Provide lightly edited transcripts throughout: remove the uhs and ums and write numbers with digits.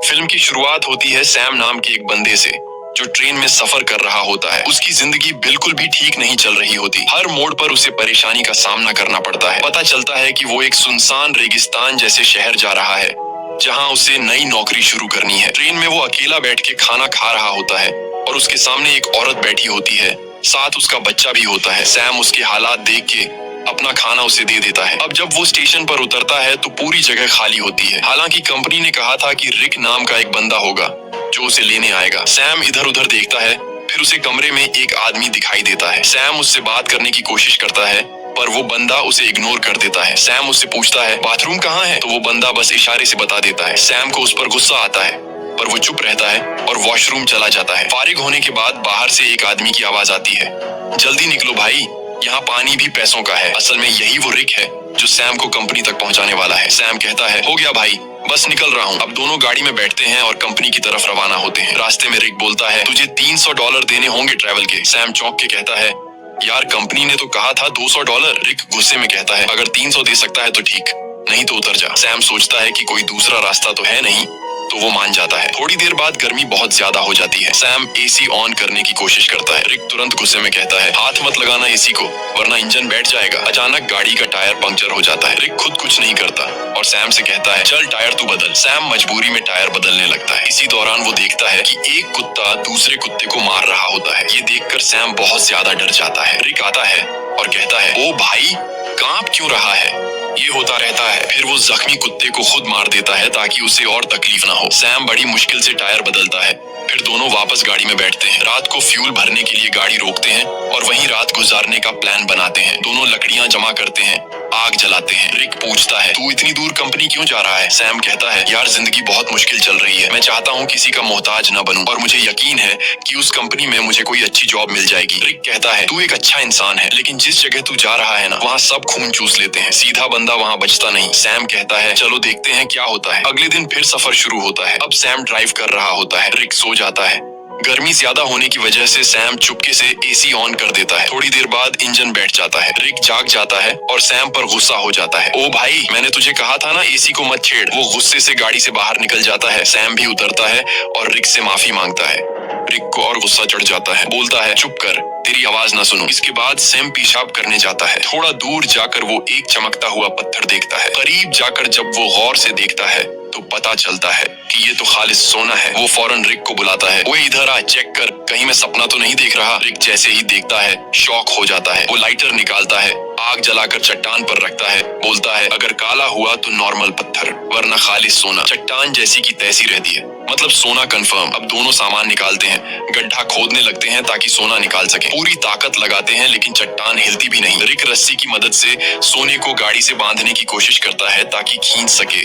Film की शुरुआत होती है सैम नाम के एक बंदे से जो ट्रेन में सफर कर रहा होता है। उसकी जिंदगी बिल्कुल भी ठीक नहीं चल रही होती। हर मोड़ पर उसे परेशानी का सामना करना पड़ता है। पता चलता है कि वो एक सुनसान रेगिस्तान जैसे शहर जा रहा है जहाँ उसे नई नौकरी शुरू करनी है। ट्रेन में वो अकेला बैठ के खाना खा रहा होता है और उसके सामने एक औरत बैठी होती है, साथ उसका बच्चा भी होता है। सैम उसके हालात देख के अपना खाना उसे दे देता है। अब जब वो स्टेशन पर उतरता है तो पूरी जगह खाली होती है। हालांकि कंपनी ने कहा था कि रिक नाम का एक बंदा होगा जो उसे लेने आएगा। सैम इधर उधर देखता है, फिर उसे कमरे में एक आदमी दिखाई देता है। सैम उससे बात करने की कोशिश करता है पर वो बंदा उसे इग्नोर कर देता है। सैम उससे पूछता है बाथरूम कहाँ है, तो वो बंदा बस इशारे से बता देता है। सैम को उस पर गुस्सा आता है पर वो चुप रहता है और वॉशरूम चला जाता है। फारिग होने के बाद बाहर से एक आदमी की आवाज आती है, जल्दी निकलो भाई, यहाँ पानी भी पैसों का है। असल में यही वो रिक है जो सैम को कंपनी तक पहुँचाने वाला है। सैम कहता है हो गया भाई, बस निकल रहा हूँ। अब दोनों गाड़ी में बैठते हैं और कंपनी की तरफ रवाना होते हैं। रास्ते में रिक बोलता है तुझे $300 देने होंगे ट्रैवल के। सैम चौंक के कहता है यार कंपनी ने तो कहा था $200। रिक गुस्से में कहता है अगर 300 दे सकता है तो ठीक, नहीं तो उतर जा। सैम सोचता है कि कोई दूसरा रास्ता तो है नहीं, तो वो मान जाता है। थोड़ी देर बाद गर्मी बहुत ज्यादा हो जाती है। सैम एसी ऑन करने की कोशिश करता है। रिक तुरंत गुस्से में कहता है हाथ मत लगाना एसी को वरना इंजन बैठ जाएगा। अचानक गाड़ी का टायर पंक्चर हो जाता है। रिक खुद कुछ नहीं करता और सैम से कहता है चल टायर तू बदल। सैम मजबूरी में टायर बदलने लगता है। इसी दौरान वो देखता है कि एक कुत्ता दूसरे कुत्ते को मार रहा होता है। ये देखकर सैम बहुत ज्यादा डर जाता है। रिक आता है और कहता है ओ भाई कांप क्यों रहा है, ये होता रहता है। फिर वो जख्मी कुत्ते को खुद मार देता है ताकि उसे और तकलीफ ना हो। सैम बड़ी मुश्किल से टायर बदलता है, फिर दोनों वापस गाड़ी में बैठते हैं। रात को फ्यूल भरने के लिए गाड़ी रोकते हैं और वहीं रात गुजारने का प्लान बनाते हैं। दोनों लकड़ियां जमा करते हैं, आग जलाते हैं। रिक पूछता है तू इतनी दूर कंपनी क्यों जा रहा है। सैम कहता है यार जिंदगी बहुत मुश्किल चल रही है, मैं चाहता हूँ किसी का मोहताज न बनूं और मुझे यकीन है कि उस कंपनी में मुझे कोई अच्छी जॉब मिल जाएगी। रिक कहता है तू एक अच्छा इंसान है लेकिन जिस जगह तू जा रहा है ना वहाँ सब खून चूस लेते हैं, सीधा बंदा वहाँ बचता नहीं। सैम कहता है चलो देखते हैं क्या होता है। अगले दिन फिर सफर शुरू होता है। अब सैम ड्राइव कर रहा होता है। रिक सो जाता है। गर्मी ज्यादा होने की वजह से सैम चुपके से एसी ऑन कर देता है। थोड़ी देर बाद इंजन बैठ जाता है। रिक जाग जाता है और सैम पर गुस्सा हो जाता है। ओ भाई मैंने तुझे कहा था ना एसी को मत छेड़। वो गुस्से से गाड़ी से बाहर निकल जाता है। सैम भी उतरता है और रिक से माफी मांगता है। रिक को और गुस्सा चढ़ जाता है, बोलता है चुप कर, तेरी आवाज ना सुनूं। इसके बाद सैम पेशाब करने जाता है। थोड़ा दूर जाकर वो एक चमकता हुआ पत्थर देखता है। करीब जाकर जब वो गौर से देखता है तो पता चलता है कि ये तो खालिस सोना है। वो फौरन रिक को बुलाता है, वो इधर आ, चेक कर, कहीं मैं सपना तो नहीं देख रहा। रिक जैसे ही देखता है शॉक हो जाता है। वो लाइटर निकालता है, आग जलाकर चट्टान पर रखता है, बोलता है अगर काला हुआ तो नॉर्मल पत्थर वरना खालिस सोना। चट्टान जैसी की तैसी रहती है, मतलब सोना कंफर्म। अब दोनों सामान निकालते हैं, गड्ढा खोदने लगते हैं ताकि सोना निकाल सके। पूरी ताकत लगाते हैं लेकिन चट्टान हिलती भी नहीं। रिक रस्सी की मदद से सोने को गाड़ी से बांधने की कोशिश करता है ताकि खींच सके,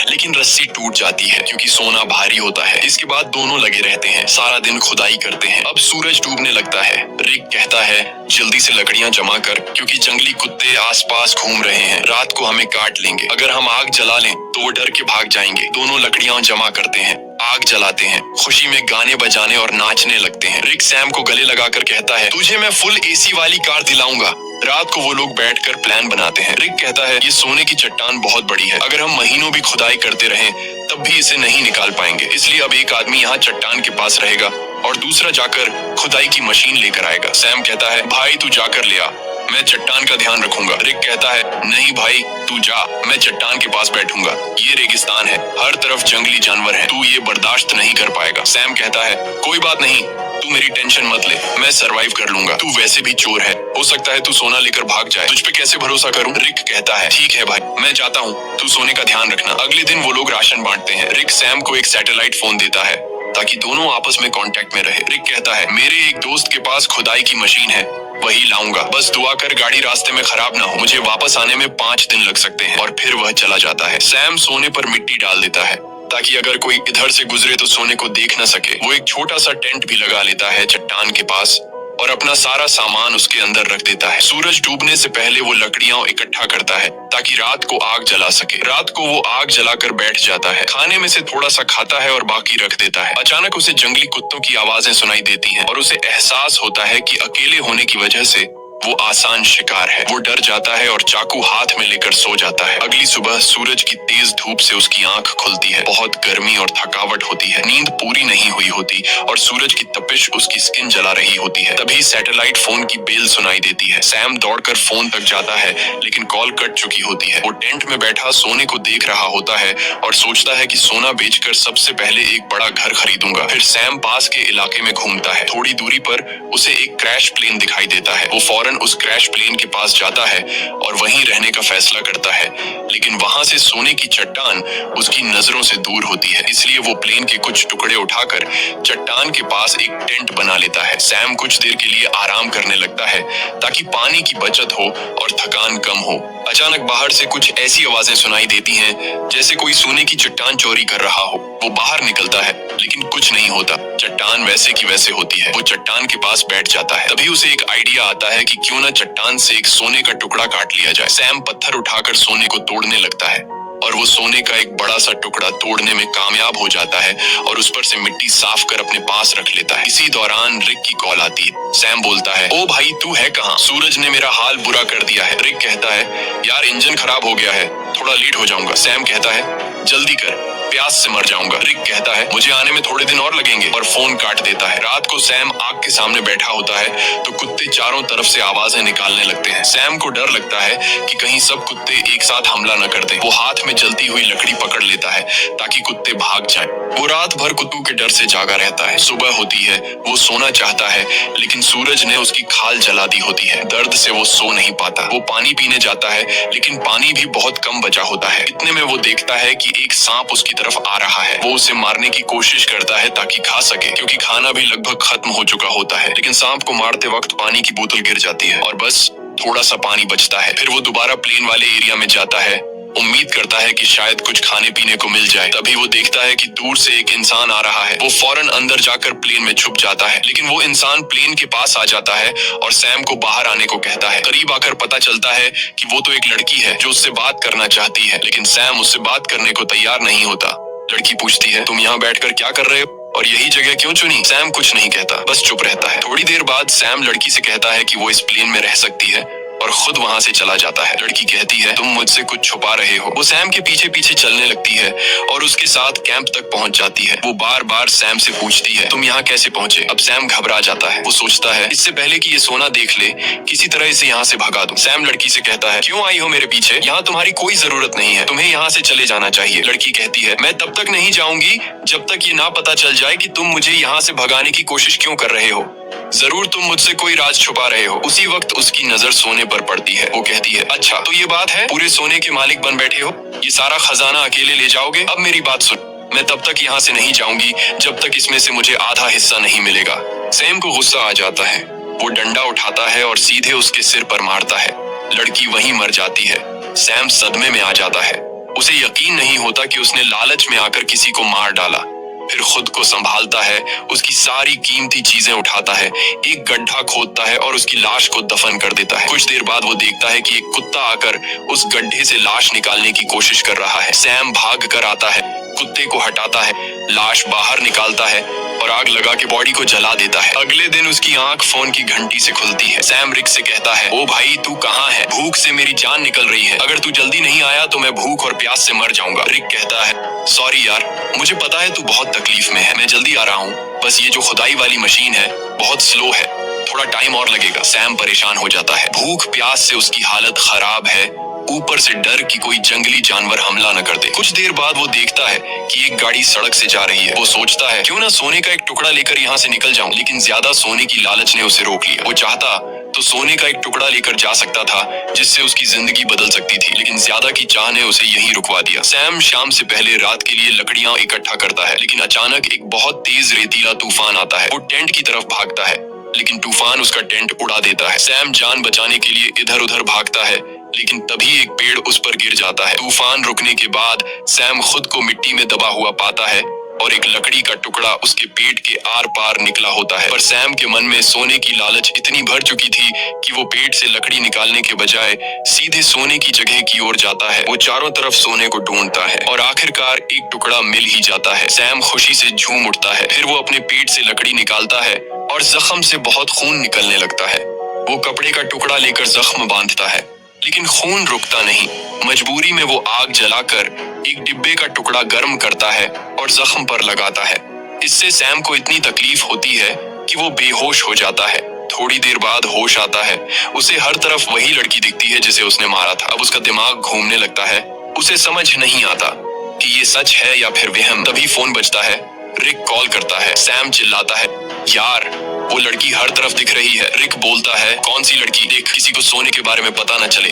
लेकिन रस्सी टूट जाती है क्योंकि सोना भारी होता है। इसके बाद दोनों लगे रहते हैं, सारा दिन खुदाई करते हैं। अब सूरज डूबने लगता है। रिक कहता है जल्दी से लकड़ियां जमा कर क्योंकि जंगली कुत्ते आसपास घूम रहे हैं, रात को हमें काट लेंगे। अगर हम आग जला लें तो वो डर के भाग जाएंगे। दोनों लकड़ियां जमा करते हैं, आग जलाते हैं, खुशी में गाने बजाने और नाचने लगते हैं। रिक सैम को गले लगाकर कहता है तुझे मैं फुल एसी वाली कार दिलाऊंगा। रात को वो लोग बैठकर प्लान बनाते हैं। रिक कहता है ये सोने की चट्टान बहुत बड़ी है, अगर हम महीनों भी खुदाई करते रहें तब भी इसे नहीं निकाल पाएंगे, इसलिए अब एक आदमी यहाँ चट्टान के पास रहेगा और दूसरा जाकर खुदाई की मशीन लेकर आएगा। सैम कहता है भाई तू जाकर ले आ, मैं चट्टान का ध्यान रखूंगा। रिक कहता है नहीं भाई तू जा, मैं चट्टान के पास बैठूंगा, ये रेगिस्तान है, हर तरफ जंगली जानवर हैं, तू ये बर्दाश्त नहीं कर पाएगा। सैम कहता है कोई बात नहीं, तू मेरी टेंशन मत ले, मैं सरवाइव कर लूंगा, तू वैसे भी चोर है, हो सकता है तू सोना लेकर भाग जाए, तुझ पे कैसे भरोसा करूं। रिक कहता है ठीक है भाई, मैं जाता हूँ, तू सोने का ध्यान रखना। अगले दिन वो लोग राशन बांटते हैं। रिक सैम को एक सैटेलाइट फोन देता है ताकि दोनों आपस में कांटेक्ट में रहे। रिक कहता है मेरे एक दोस्त के पास खुदाई की मशीन है, वही लाऊंगा, बस दुआ कर गाड़ी रास्ते में खराब ना हो, मुझे वापस आने में 5 दिन लग सकते हैं। और फिर वह चला जाता है। सैम सोने पर मिट्टी डाल देता है ताकि अगर कोई इधर से गुजरे तो सोने को देख न सके। वो एक छोटा सा टेंट भी लगा लेता है चट्टान के पास और अपना सारा सामान उसके अंदर रख देता है। सूरज डूबने से पहले वो लकड़ियां इकट्ठा करता है ताकि रात को आग जला सके। रात को वो आग जलाकर बैठ जाता है, खाने में से थोड़ा सा खाता है और बाकी रख देता है। अचानक उसे जंगली कुत्तों की आवाजें सुनाई देती हैं और उसे एहसास होता है कि अकेले होने की वजह से वो आसान शिकार है। वो डर जाता है और चाकू हाथ में लेकर सो जाता है। अगली सुबह सूरज की तेज धूप से उसकी आंख खुलती है। बहुत गर्मी और थकावट होती है, नींद पूरी नहीं हुई होती और सूरज की तपिश उसकी स्किन जला रही होती है। तभी सैटेलाइट फोन की बेल सुनाई देती है। सैम दौड़कर फोन तक जाता है, लेकिन कॉल कट चुकी होती है। वो टेंट में बैठा सोने को देख रहा होता है और सोचता है कि सोना बेचकर सबसे पहले एक बड़ा घर खरीदूंगा। फिर सैम पास के इलाके में घूमता है। थोड़ी दूरी पर उसे एक क्रैश प्लेन दिखाई देता है। वो फौरन उस क्रैश प्लेन के पास जाता है और वहीं रहने का फैसला करता है, लेकिन वहां से सोने की चट्टान उसकी नजरों से दूर होती है। इसलिए वो प्लेन के कुछ टुकड़े उठाकर चट्टान के पास एक टेंट बना लेता है। सैम कुछ देर के लिए आराम करने लगता है ताकि पानी की बचत हो और थकान कम हो। अचानक बाहर से कुछ ऐसी आवाजें सुनाई देती हैं जैसे कोई सोने की चट्टान चोरी कर रहा हो। वो बाहर निकलता है, लेकिन कुछ नहीं होता। चट्टान वैसे की वैसे होती है। वो चट्टान के पास बैठ जाता है। तभी उसे एक आइडिया आता है कि क्यों ना चट्टान से एक सोने का टुकड़ा काट लिया जाए। सैम पत्थर उठाकर सोने को तोड़ने लगता है और वो सोने का एक बड़ा सा टुकड़ा तोड़ने में कामयाब हो जाता है और उस पर से मिट्टी साफ कर अपने पास रख लेता है। इसी दौरान रिक की कॉल आती है। सैम बोलता है, ओ भाई तू है कहाँ? सूरज ने मेरा हाल बुरा कर दिया है। रिक कहता है, यार इंजन खराब हो गया है, थोड़ा लेट हो जाऊंगा। सैम कहता है, जल्दी कर, प्यास से मर जाऊंगा। रिक कहता है, मुझे आने में थोड़े दिन और लगेंगे, और फोन काट देता है। रात को सैम आग के सामने बैठा होता है तो कुत्ते चारों तरफ से आवाजें निकालने लगते हैं। सैम को डर लगता है कि कहीं सब कुत्ते एक साथ हमला न कर दें। वो हाथ में जलती हुई लकड़ी पकड़ लेता है ताकि कुत्ते भाग जाएं। वो रात भर कुत्तों के डर से जागा रहता है। सुबह होती है, वो सोना चाहता है, लेकिन सूरज ने उसकी खाल जला दी होती है। दर्द से वो सो नहीं पाता। वो पानी पीने जाता है, लेकिन पानी भी बहुत कम बचा होता है। इतने में वो देखता है कि एक सांप उसकी तरफ आ रहा है। वो उसे मारने की कोशिश करता है ताकि खा सके, क्योंकि खाना भी लगभग खत्म हो चुका होता है। लेकिन सांप को मारते वक्त पानी की बोतल गिर जाती है और बस थोड़ा सा पानी बचता है। फिर वो दोबारा प्लेन वाले एरिया में जाता है, उम्मीद करता है कि शायद कुछ खाने पीने को मिल जाए। तभी वो देखता है कि दूर से एक इंसान आ रहा है। वो फौरन अंदर जाकर प्लेन में छुप जाता है, लेकिन वो इंसान प्लेन के पास आ जाता है और सैम को बाहर आने को कहता है। करीब आकर पता चलता है कि वो तो एक लड़की है जो उससे बात करना चाहती है, लेकिन सैम उससे बात करने को तैयार नहीं होता। लड़की पूछती है, तुम यहाँ बैठकर क्या कर रहे हो और यही जगह क्यों चुनी? सैम कुछ नहीं कहता, बस चुप रहता है। थोड़ी देर बाद सैम लड़की से कहता है कि वो इस प्लेन में रह सकती है और खुद वहां से चला जाता है। लड़की कहती है, तुम मुझसे कुछ छुपा रहे हो। वो सैम के पीछे पीछे चलने लगती है और उसके साथ कैंप तक पहुंच जाती है। वो बार बार सैम से पूछती है, तुम यहाँ कैसे पहुंचे? अब सैम घबरा जाता है। वो सोचता है, इससे पहले कि ये सोना देख ले, किसी तरह इसे यहाँ से भगा दूं। सैम लड़की से कहता है, क्यों आई हो मेरे पीछे? यहाँ तुम्हारी कोई जरूरत नहीं है, तुम्हें यहाँ से चले जाना चाहिए। लड़की कहती है, मैं तब तक नहीं जाऊंगी जब तक ये ना पता चल जाए कि तुम मुझे यहाँ से भगाने की कोशिश क्यों कर रहे हो। जरूर तुम मुझसे कोई राज छुपा रहे हो। उसी वक्त उसकी नजर सोने पर पड़ती है। वो कहती है, अच्छा तो ये बात है, पूरे सोने के मालिक बन बैठे हो, ये सारा खजाना अकेले ले जाओगे? अब मेरी बात सुन, मैं तब तक यहाँ से नहीं जाऊंगी जब तक इसमें से मुझे आधा हिस्सा नहीं मिलेगा। सैम को गुस्सा आ जाता है। वो डंडा उठाता है और सीधे उसके सिर पर मारता है। लड़की वहीं मर जाती है। सैम सदमे में आ जाता है। उसे यकीन नहीं होता कि उसने लालच में आकर किसी को मार डाला। फिर खुद को संभालता है, उसकी सारी कीमती चीजें उठाता है, एक गड्ढा खोदता है और उसकी लाश को दफन कर देता है। कुछ देर बाद वो देखता है कि एक कुत्ता आकर उस गड्ढे से लाश निकालने की कोशिश कर रहा है। सैम भाग कर आता है, कुत्ते को हटाता है, लाश बाहर निकालता है और आग लगा के बॉडी को जला देता है। अगले दिन उसकी आंख फोन की घंटी से खुलती है। सैम रिक से कहता है, ओ भाई तू कहाँ है? भूख से मेरी जान निकल रही है, अगर तू जल्दी नहीं आया तो मैं भूख और प्यास से मर जाऊंगा। रिक कहता है, सॉरी यार, मुझे पता है तू बहुत तकलीफ में है, मैं जल्दी आ रहा हूँ, बस ये जो खुदाई वाली मशीन है बहुत स्लो है, थोड़ा टाइम और लगेगा। सैम परेशान हो जाता है। भूख प्यास से उसकी हालत खराब है, ऊपर से डर कि कोई जंगली जानवर हमला न कर दे। कुछ देर बाद वो देखता है कि एक गाड़ी सड़क से जा रही है। वो सोचता है, क्यों ना सोने का एक टुकड़ा लेकर यहाँ से निकल जाऊं, लेकिन ज्यादा सोने की लालच ने उसे रोक लिया। वो चाहता तो सोने का एक टुकड़ा लेकर जा सकता था जिससे उसकी जिंदगी बदल सकती थी, लेकिन ज्यादा की चाह ने उसे यहीं रुकवा दिया। सैम शाम से पहले रात के लिए लकड़ियां इकट्ठा करता है, लेकिन अचानक एक बहुत तेज रेतीला तूफान आता है। वो टेंट की तरफ भागता है, लेकिन तूफान उसका टेंट उड़ा देता है। सैम जान बचाने के लिए इधर उधर भागता है, लेकिन तभी एक पेड़ उस पर गिर जाता है। तूफान रुकने के बाद सैम खुद को मिट्टी में दबा हुआ पाता है और एक लकड़ी का टुकड़ा उसके पेट के आर पार निकला होता है। पर सैम के मन में सोने की लालच इतनी भर चुकी थी कि वो पेट से लकड़ी निकालने के बजाय सीधे सोने की जगह की ओर जाता है। वो चारों तरफ सोने को ढूंढता है और आखिरकार एक टुकड़ा मिल ही जाता है। सैम खुशी से झूम उठता है। फिर वो अपने पेट से लकड़ी निकालता है और जख्म से बहुत खून निकलने लगता है। वो कपड़े का टुकड़ा लेकर जख्म बांधता है, लेकिन खून रुकता नहीं। मजबूरी में वो आग जलाकर एक डिब्बे का टुकड़ा गर्म करता है और जख्म पर लगाता है। इससे सैम को इतनी तकलीफ होती है कि वो बेहोश हो जाता है। थोड़ी देर बाद होश आता है। उसे हर तरफ वही लड़की दिखती है जिसे उसने मारा था। अब उसका दिमाग घूमने लगता है। उसे समझ नहीं आता कि ये सच है या फिर वहम। तभी फोन बजता है। रिक कॉल करता है। सैम चिल्लाता है, यार वो लड़की हर तरफ दिख रही है। रिक बोलता है, कौन सी लड़की? देख, किसी को सोने के बारे में पता न चले।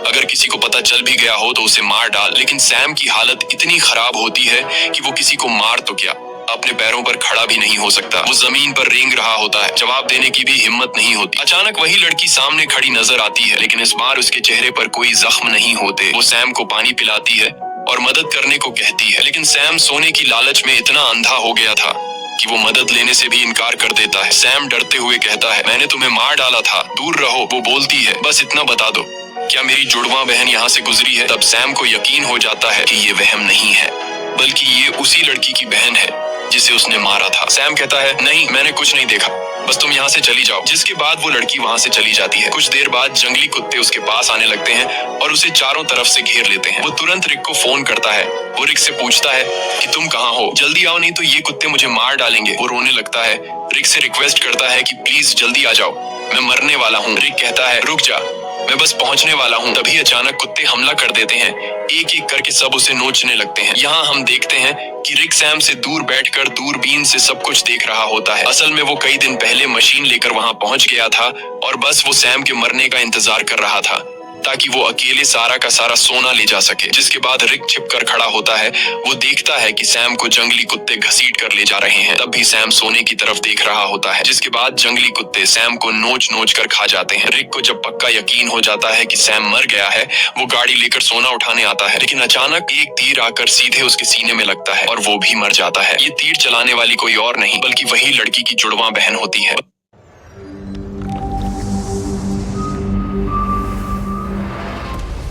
अगर किसी को पता चल भी गया हो तो उसे मार डाल। लेकिन सैम की हालत इतनी खराब होती है कि वो किसी को मार तो क्या, अपने पैरों पर खड़ा भी नहीं हो सकता। वो जमीन पर रेंग रहा होता है। जवाब देने की भी हिम्मत नहीं होती। अचानक वही लड़की सामने खड़ी नजर आती है, लेकिन इस बार उसके चेहरे पर कोई जख्म नहीं होते। वो सैम को पानी पिलाती है और मदद करने को कहती है, लेकिन सैम सोने की लालच में इतना अंधा हो गया था कि वो मदद लेने से भी इनकार कर देता है। सैम डरते हुए कहता है, मैंने तुम्हें मार डाला था, दूर रहो। वो बोलती है, बस इतना बता दो, क्या मेरी जुड़वा बहन यहाँ से गुजरी है? तब सैम को यकीन हो जाता है कि ये वहम नहीं है, बल्कि ये उसी लड़की की बहन है जिसे उसने मारा था। सैम कहता है, नहीं, मैंने कुछ नहीं देखा, बस तुम यहाँ से चली जाओ। जिसके बाद वो लड़की वहाँ से चली जाती है। कुछ देर बाद जंगली कुत्ते उसके पास आने लगते हैं और उसे चारों तरफ से घेर लेते हैं। वो तुरंत रिक को फोन करता है। वो रिक से पूछता है कि तुम कहाँ हो, जल्दी आओ नहीं तो ये कुत्ते मुझे मार डालेंगे। वो रोने लगता है। रिक से रिक्वेस्ट करता है कि प्लीज जल्दी आ जाओ, मैं मरने वाला हूँ। रिक कहता है, रुक जा, मैं बस पहुंचने वाला हूँ। तभी अचानक कुत्ते हमला कर देते हैं। एक एक करके सब उसे नोचने लगते हैं। यहाँ हम देखते हैं कि रिक सैम से दूर बैठकर दूरबीन से सब कुछ देख रहा होता है। असल में वो कई दिन पहले मशीन लेकर वहाँ पहुंच गया था और बस वो सैम के मरने का इंतजार कर रहा था ताकि वो अकेले सारा का सारा सोना ले जा सके। जिसके बाद रिक छिपकर खड़ा होता है। वो देखता है कि सैम को जंगली कुत्ते घसीट कर ले जा रहे हैं। तब भी सैम सोने की तरफ देख रहा होता है। जिसके बाद जंगली कुत्ते सैम को नोच नोच कर खा जाते हैं। रिक को जब पक्का यकीन हो जाता है कि सैम मर गया है, वो गाड़ी लेकर सोना उठाने आता है, लेकिन अचानक एक तीर आकर सीधे उसके सीने में लगता है और वो भी मर जाता है। ये तीर चलाने वाली कोई और नहीं बल्कि वही लड़की की जुड़वा बहन होती है।